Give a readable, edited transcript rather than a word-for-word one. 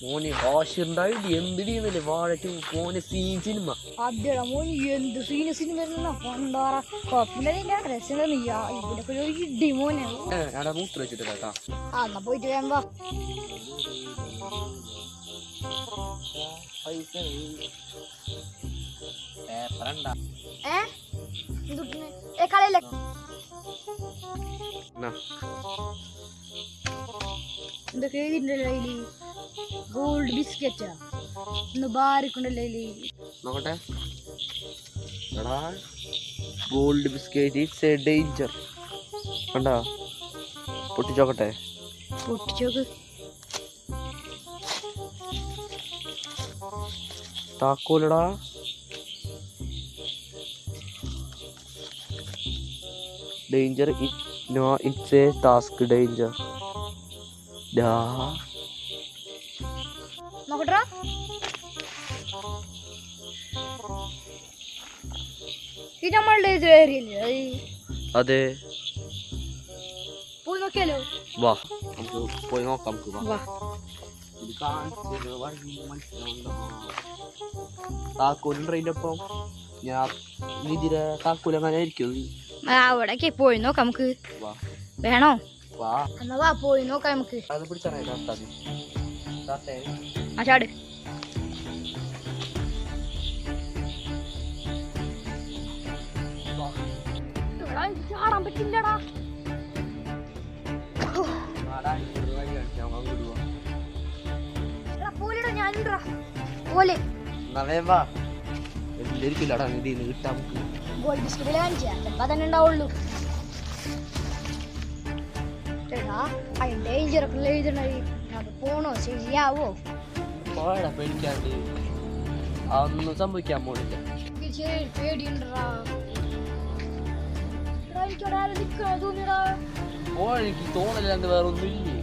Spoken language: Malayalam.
മോന് ആശുണ്ടായിട്ട് എന്തിനല്ലേ വാഴക്ക് മോനെ സീൻ സിനിമ അതെടാ മോൻ എന്ത് സിനിമ പണ്ടാറ കുഴപ്പമില്ല രസം ഇവിടെ ഒരു ഇടി മോനെ ഞാൻ മൂത്ര വെച്ചിട്ടാ എന്നാ പോയിട്ട് വേമ്പ കളയല്ലേ എന്തൊക്കെ എഴുതിണ്ടല്ലോ അതില് ഗോൾഡ് ബിസ്ക്കറ്റാ ഇന്ന് ബാരിക്കുണ്ടല്ലോ അതില് നോക്കട്ടെ എടാ gold biscuit it's a danger കണ്ടാ പൊട്ടിച്ചോക്കട്ടെ പൊട്ടിച്ചോക്ക് താക്കോലടാ danger no it's a task danger നോക്കട്ടാ ഇത് നമ്മളുടെ ഏരിയല്ലേ അതെ പോയി നോക്കിയാലോ വാ നമുക്ക് പോയി നോക്കാം വാ താക്കോലുണ്ട് അതിൻ്റെ ഒപ്പം ഞാൻ ഇതിരെ താക്കോൽ അങ്ങനെ ആയിരിക്കും അവിടേക്ക് പോയി നോക്കാം നമുക്ക് വാ വേണോ വാ എന്നാ വാ പോയി നോക്കാം നമുക്ക് അത് പിടിച്ചാണേ ആ ചാട് ചാടാൻ പറ്റില്ലടാ പോലെടാ ഞാനുണ്ടാ പോലെ എല്ലാരിക്കില്ലടാ ഇതിന്ന് കിട്ടാൻ നമുക്ക് ഗോൾഡ് ബിസ്ക്കറ്റ് കാണിച്ചാ ചിലപ്പോ തന്നെ ഉണ്ടാവുള്ളൂ ഡേഞ്ചറൊക്കെ എഴുതണത് അത് പോണോ ശരിയാവോ പോടാ പേടിക്കാണ്ട് അതൊന്നും സംഭവിക്കാൻ പോണില്ല പേടിയുണ്ടാ തോന്നിയടാ എനിക്ക് തോന്നലാണ്ട് വേറെ ഒന്നും ഇല്ലേ